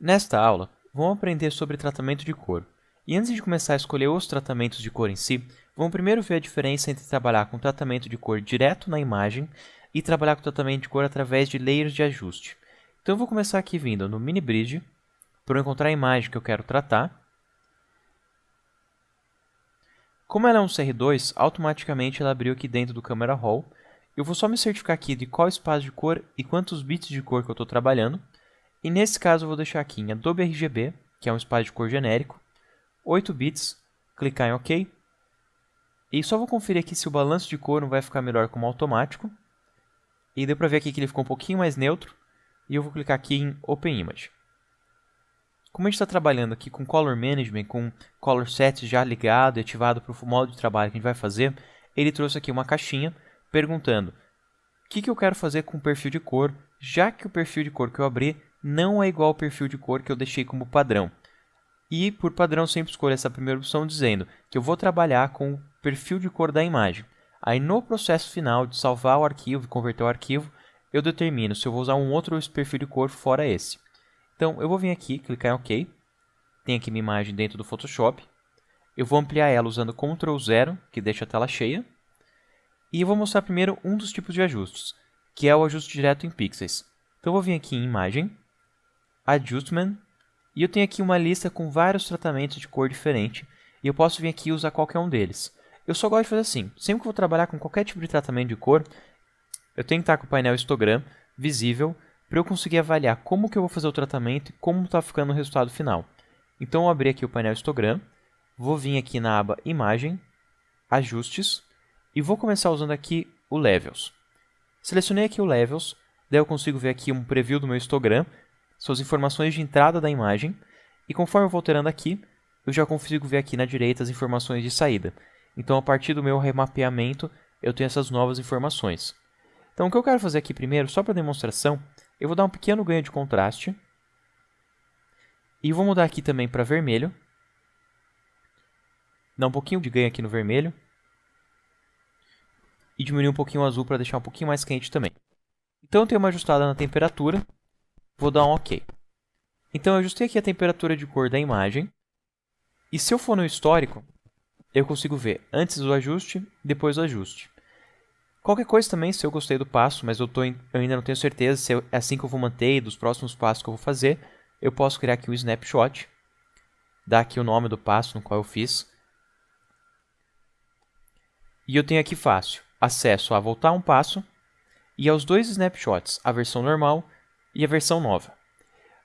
Nesta aula, vamos aprender sobre tratamento de cor. E antes de começar a escolher os tratamentos de cor em si, vamos primeiro ver a diferença entre trabalhar com tratamento de cor direto na imagem e trabalhar com tratamento de cor através de layers de ajuste. Então eu vou começar aqui vindo no Mini Bridge, para eu encontrar a imagem que eu quero tratar. Como ela é um CR2, automaticamente ela abriu aqui dentro do Camera Raw. Eu vou só me certificar aqui de qual espaço de cor e quantos bits de cor que eu estou trabalhando. E nesse caso eu vou deixar aqui em Adobe RGB, que é um espaço de cor genérico, 8 bits, clicar em OK. E só vou conferir aqui se o balanço de cor não vai ficar melhor como automático. E deu para ver aqui que ele ficou um pouquinho mais neutro. E eu vou clicar aqui em Open Image. Como a gente está trabalhando aqui com Color Management, com Color Sets já ligado e ativado para o modo de trabalho que a gente vai fazer, ele trouxe aqui uma caixinha perguntando o que eu quero fazer com o perfil de cor, já que o perfil de cor que eu abri não é igual ao perfil de cor que eu deixei como padrão. E, por padrão, sempre escolho essa primeira opção dizendo que eu vou trabalhar com o perfil de cor da imagem. Aí, no processo final de salvar o arquivo e converter o arquivo, eu determino se eu vou usar um outro perfil de cor fora esse. Então, eu vou vir aqui, clicar em OK. Tem aqui minha imagem dentro do Photoshop. Eu vou ampliar ela usando Ctrl 0, que deixa a tela cheia. E eu vou mostrar primeiro um dos tipos de ajustes, que é o ajuste direto em pixels. Então, eu vou vir aqui em Imagem, Adjustment, e eu tenho aqui uma lista com vários tratamentos de cor diferente, e eu posso vir aqui e usar qualquer um deles. Eu só gosto de fazer assim, sempre que eu vou trabalhar com qualquer tipo de tratamento de cor, eu tenho que estar com o painel histogram visível, para eu conseguir avaliar como que eu vou fazer o tratamento e como está ficando o resultado final. Então, eu vou abrir aqui o painel histogram, vou vir aqui na aba Imagem, Ajustes, e vou começar usando aqui o Levels. Selecionei aqui o Levels, daí eu consigo ver aqui um preview do meu histogram, são as informações de entrada da imagem, e conforme eu vou alterando aqui, eu já consigo ver aqui na direita as informações de saída. Então, a partir do meu remapeamento, eu tenho essas novas informações. Então, o que eu quero fazer aqui primeiro, só para demonstração, eu vou dar um pequeno ganho de contraste. E vou mudar aqui também para vermelho. Dar um pouquinho de ganho aqui no vermelho. E diminuir um pouquinho o azul para deixar um pouquinho mais quente também. Então eu tenho uma ajustada na temperatura. Vou dar um OK. Então eu ajustei aqui a temperatura de cor da imagem. E se eu for no histórico, eu consigo ver antes do ajuste, depois do ajuste. Qualquer coisa também, se eu gostei do passo, mas eu ainda não tenho certeza se é assim que eu vou manter e dos próximos passos que eu vou fazer, eu posso criar aqui um snapshot, dar aqui o nome do passo no qual eu fiz. E eu tenho aqui fácil acesso a voltar um passo e aos dois snapshots, a versão normal e a versão nova.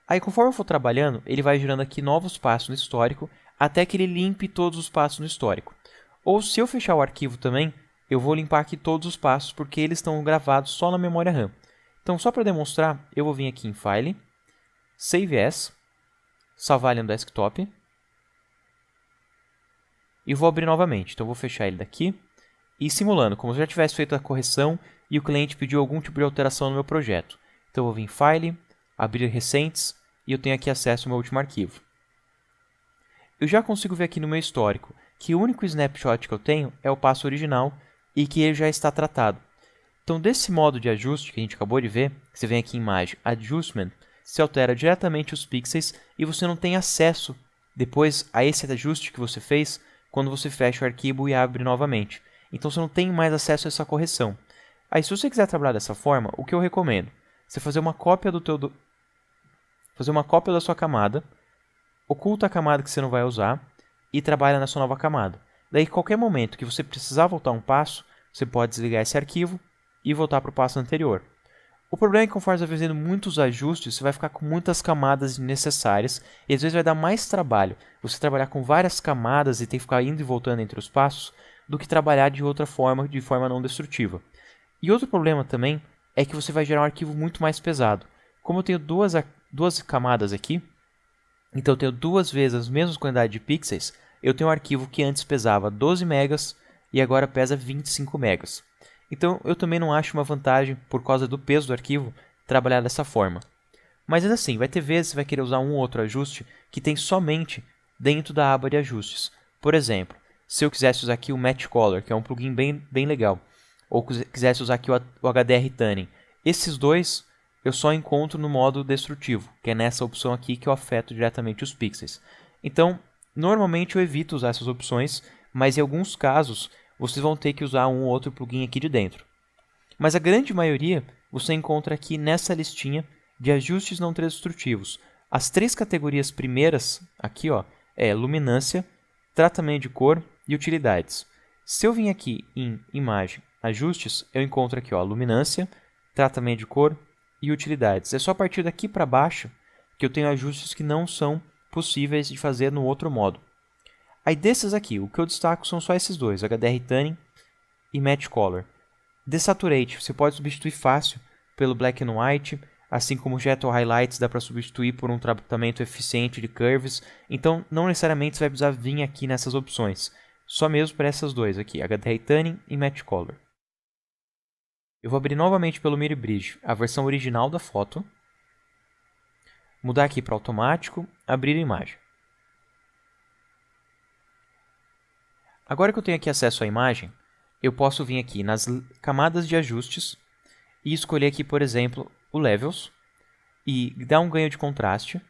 Aí, conforme eu for trabalhando, ele vai gerando aqui novos passos no histórico até que ele limpe todos os passos no histórico. Ou se eu fechar o arquivo também, eu vou limpar aqui todos os passos porque eles estão gravados só na memória RAM. Então, só para demonstrar, eu vou vir aqui em File, Save As, salvar ele no desktop e vou abrir novamente. Então, eu vou fechar ele daqui e simulando, como se eu já tivesse feito a correção e o cliente pediu algum tipo de alteração no meu projeto. Então, eu vou vir em File, abrir recentes e eu tenho aqui acesso ao meu último arquivo. Eu já consigo ver aqui no meu histórico que o único snapshot que eu tenho é o passo original e que ele já está tratado. Então, desse modo de ajuste que a gente acabou de ver, você vem aqui em Imagem, Adjustment, se altera diretamente os pixels e você não tem acesso depois a esse ajuste que você fez quando você fecha o arquivo e abre novamente. Então, você não tem mais acesso a essa correção. Aí, se você quiser trabalhar dessa forma, o que eu recomendo? Você fazer uma cópia da sua camada, oculta a camada que você não vai usar e trabalha na sua nova camada. Daí, qualquer momento que você precisar voltar um passo, você pode desligar esse arquivo e voltar para o passo anterior. O problema é que conforme você vai fazendo muitos ajustes, você vai ficar com muitas camadas desnecessárias e às vezes vai dar mais trabalho você trabalhar com várias camadas e ter que ficar indo e voltando entre os passos do que trabalhar de outra forma, de forma não destrutiva. E outro problema também é que você vai gerar um arquivo muito mais pesado. Como eu tenho duas camadas aqui, então eu tenho duas vezes a mesma quantidade de pixels, eu tenho um arquivo que antes pesava 12 megas e agora pesa 25 megas. Então eu também não acho uma vantagem, por causa do peso do arquivo, trabalhar dessa forma. Mas ainda assim, vai ter vezes que você vai querer usar um ou outro ajuste que tem somente dentro da aba de ajustes. Por exemplo, se eu quisesse usar aqui o Match Color, que é um plugin bem legal, ou quisesse usar aqui o HDR Tuning, esses dois eu só encontro no modo destrutivo, que é nessa opção aqui que eu afeto diretamente os pixels. Então, normalmente eu evito usar essas opções, mas em alguns casos vocês vão ter que usar um ou outro plugin aqui de dentro. Mas a grande maioria você encontra aqui nessa listinha de ajustes não destrutivos. As 3 categorias primeiras aqui é luminância, tratamento de cor e utilidades. Se eu vim aqui em imagem, ajustes, eu encontro aqui luminância, tratamento de cor e utilidades. É só a partir daqui para baixo que eu tenho ajustes que não são possíveis de fazer no outro modo. Aí desses aqui, o que eu destaco são só esses dois, HDR Tanning e Match Color. Desaturate, você pode substituir fácil pelo Black and White, assim como Jet Highlights dá para substituir por um tratamento eficiente de curves. Então, não necessariamente você vai precisar vir aqui nessas opções. Só mesmo para essas duas aqui, HDR Tanning e Match Color. Eu vou abrir novamente pelo Mirror Bridge a versão original da foto. Mudar aqui para automático, abrir a imagem. Agora que eu tenho aqui acesso à imagem, eu posso vir aqui nas camadas de ajustes e escolher aqui, por exemplo, o Levels e dar um ganho de contraste.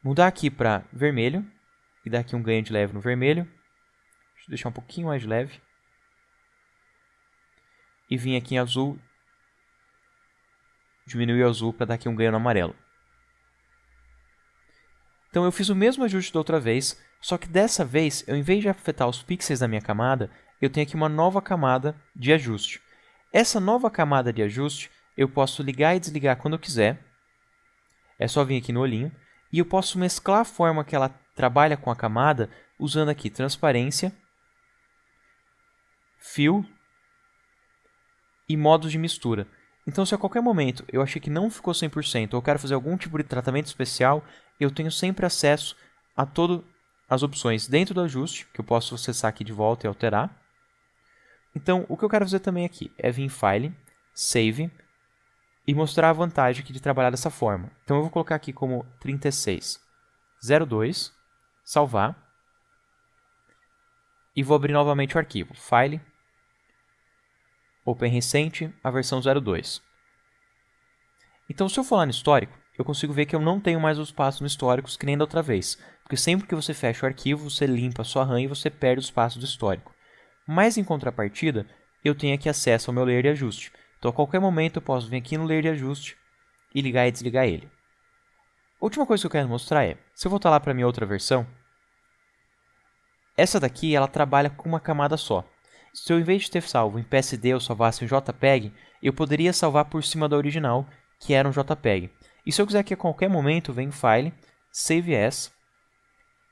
Mudar aqui para vermelho e dar aqui um ganho de leve no vermelho. Deixa eu deixar um pouquinho mais leve. E vir aqui em azul, diminuir o azul para dar aqui um ganho no amarelo. Então eu fiz o mesmo ajuste da outra vez, só que dessa vez, eu, em vez de afetar os pixels da minha camada, eu tenho aqui uma nova camada de ajuste. Essa nova camada de ajuste, eu posso ligar e desligar quando eu quiser. É só vir aqui no olhinho. E eu posso mesclar a forma que ela trabalha com a camada, usando aqui transparência, fill e modos de mistura. Então, se a qualquer momento eu achei que não ficou 100% ou eu quero fazer algum tipo de tratamento especial, eu tenho sempre acesso a todas as opções dentro do ajuste, que eu posso acessar aqui de volta e alterar. Então, o que eu quero fazer também aqui é vir em File, Save e mostrar a vantagem aqui de trabalhar dessa forma. Então, eu vou colocar aqui como 3602, salvar e vou abrir novamente o arquivo. File, Open Recente, a versão 02. Então, se eu for lá no histórico, eu consigo ver que eu não tenho mais os passos no históricos que nem da outra vez. Porque sempre que você fecha o arquivo, você limpa a sua RAM e você perde os passos do histórico. Mas, em contrapartida, eu tenho aqui acesso ao meu layer de ajuste. Então, a qualquer momento, eu posso vir aqui no layer de ajuste e ligar e desligar ele. A última coisa que eu quero mostrar é, se eu voltar lá para a minha outra versão, essa daqui ela trabalha com uma camada só. Se eu, em vez de ter salvo em PSD, eu salvasse em JPEG, eu poderia salvar por cima da original, que era um JPEG. E se eu quiser que a qualquer momento, venho em File, Save As,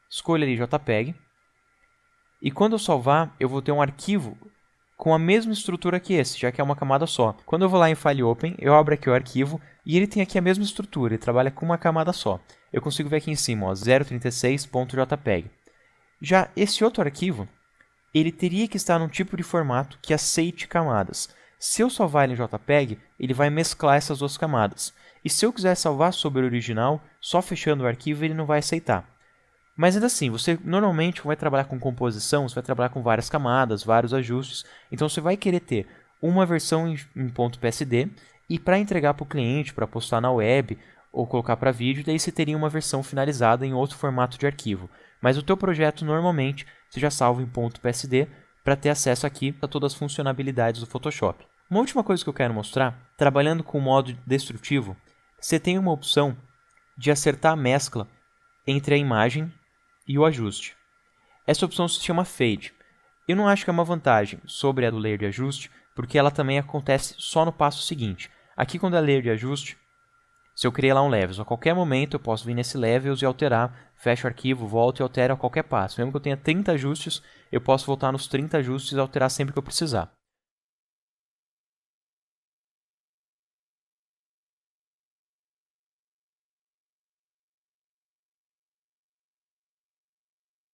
escolho ali JPEG, e quando eu salvar, eu vou ter um arquivo com a mesma estrutura que esse, já que é uma camada só. Quando eu vou lá em File Open, eu abro aqui o arquivo, e ele tem aqui a mesma estrutura, ele trabalha com uma camada só. Eu consigo ver aqui em cima, 036.jpg. Já esse outro arquivo, ele teria que estar num tipo de formato que aceite camadas. Se eu salvar ele em JPEG, ele vai mesclar essas duas camadas. E se eu quiser salvar sobre o original, só fechando o arquivo, ele não vai aceitar. Mas ainda assim, você normalmente vai trabalhar com composição, você vai trabalhar com várias camadas, vários ajustes. Então você vai querer ter uma versão em .psd e para entregar para o cliente, para postar na web ou colocar para vídeo, daí você teria uma versão finalizada em outro formato de arquivo. Mas o teu projeto normalmente você já salva em .psd para ter acesso aqui a todas as funcionalidades do Photoshop. Uma última coisa que eu quero mostrar, trabalhando com o modo destrutivo, você tem uma opção de acertar a mescla entre a imagem e o ajuste. Essa opção se chama Fade. Eu não acho que é uma vantagem sobre a do layer de ajuste, porque ela também acontece só no passo seguinte. Aqui quando é layer de ajuste, se eu criei lá um Levels, a qualquer momento eu posso vir nesse Levels e alterar, fecho o arquivo, volto e altero a qualquer passo. Mesmo que eu tenha 30 ajustes, eu posso voltar nos 30 ajustes e alterar sempre que eu precisar.